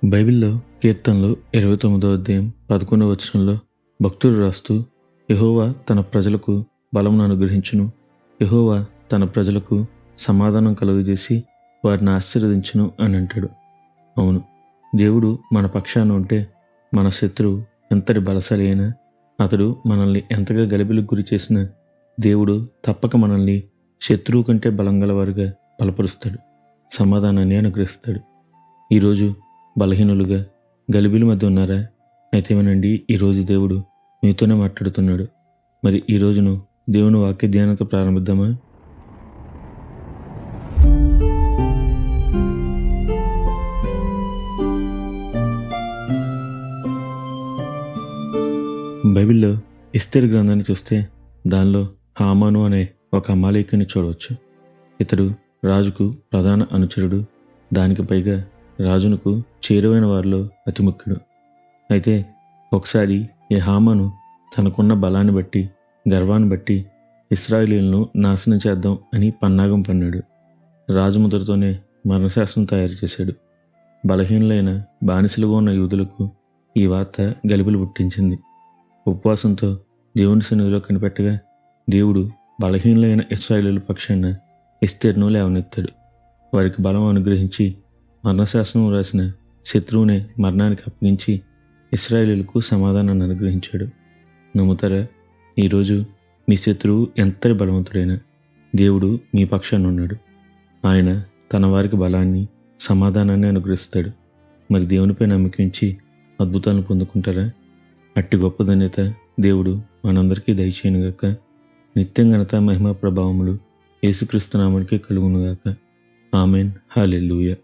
బైబిల్లో కీర్తనలు 29వ అధ్యాయం 11వ వచనంలో భక్తుడు రాస్తూ, యెహోవా తన ప్రజలకు బలమును అనుగ్రహించును, యెహోవా తన ప్రజలకు సమాధానం కలుగజేసి వారిని ఆశీర్వదించును అని అంటాడు. అవును, దేవుడు మన పక్షాన ఉంటే మన శత్రువు ఎంతటి బలశాలి అయినా, అతడు మనల్ని ఎంతగా గలిబిలికి గురి చేసినా దేవుడు తప్పక మనల్ని శత్రువు కంటే బలం గలవారుగా బలపరుస్తాడు, సమాధానాన్ని అనుగ్రహిస్తాడు. ఈరోజు బలహీనులుగా గలిబిలి మధ్య ఉన్నారా? అయితే వినండి, ఈరోజు దేవుడు మీతోనే మాట్లాడుతున్నాడు. మరి ఈ రోజును దేవుని వాక్య ధ్యానంతో ప్రారంభిద్దామా? బైబిల్లో ఎస్తేరు గ్రంథాన్ని చూస్తే దానిలో హామాను అనే ఒక అమాలేకుని చూడవచ్చు. ఇతడు రాజుకు ప్రధాన అనుచరుడు, దానికి పైగా రాజునకు చేరువైన వారిలో అతి ముఖ్యుడు. అయితే ఒకసారి ఈ హామాను తనకున్న బలాన్ని బట్టి, గర్వాన్ని బట్టి ఇశ్రాయేలీయులను నాశనం చేద్దాం అని పన్నాగం పన్నాడు. రాజు ముద్రతోనే మరణశాసనం తయారు చేశాడు. బలహీనులైన బానిసలుగా ఉన్న యూదులకు ఈ వార్త గలిబిలి పుట్టించింది. ఉపవాసంతో దేవుని సన్నిధిలో కనిపెట్టగా దేవుడు బలహీనులైన ఇశ్రాయేలీయుల పక్షాన ఎస్తేరును లేవనెత్తాడు. వారికి బలం అనుగ్రహించి మరణశాసనం రాసిన శత్రువునే మరణానికి అప్పగించి ఇశ్రాయేలీయులకు సమాధానాన్ని అనుగ్రహించాడు. నమ్ముతారా? ఈరోజు మీ శత్రువు ఎంతటి బలవంతుడైనా దేవుడు మీ పక్షాన ఉన్నాడు. ఆయన తన వారికి బలాన్ని, సమాధానాన్ని అనుగ్రహిస్తాడు. మరి దేవునిపై నమ్మకించి అద్భుతాలను పొందుకుంటారా? అట్టి గొప్ప ధన్యత దేవుడు మనందరికీ దయచేయునుగాక. నిత్యం ఘనత, మహిమ, ప్రభావములు యేసుక్రీస్తు నామమునకే కలుగునుగాక. ఆమెన్. హల్లెలూయా.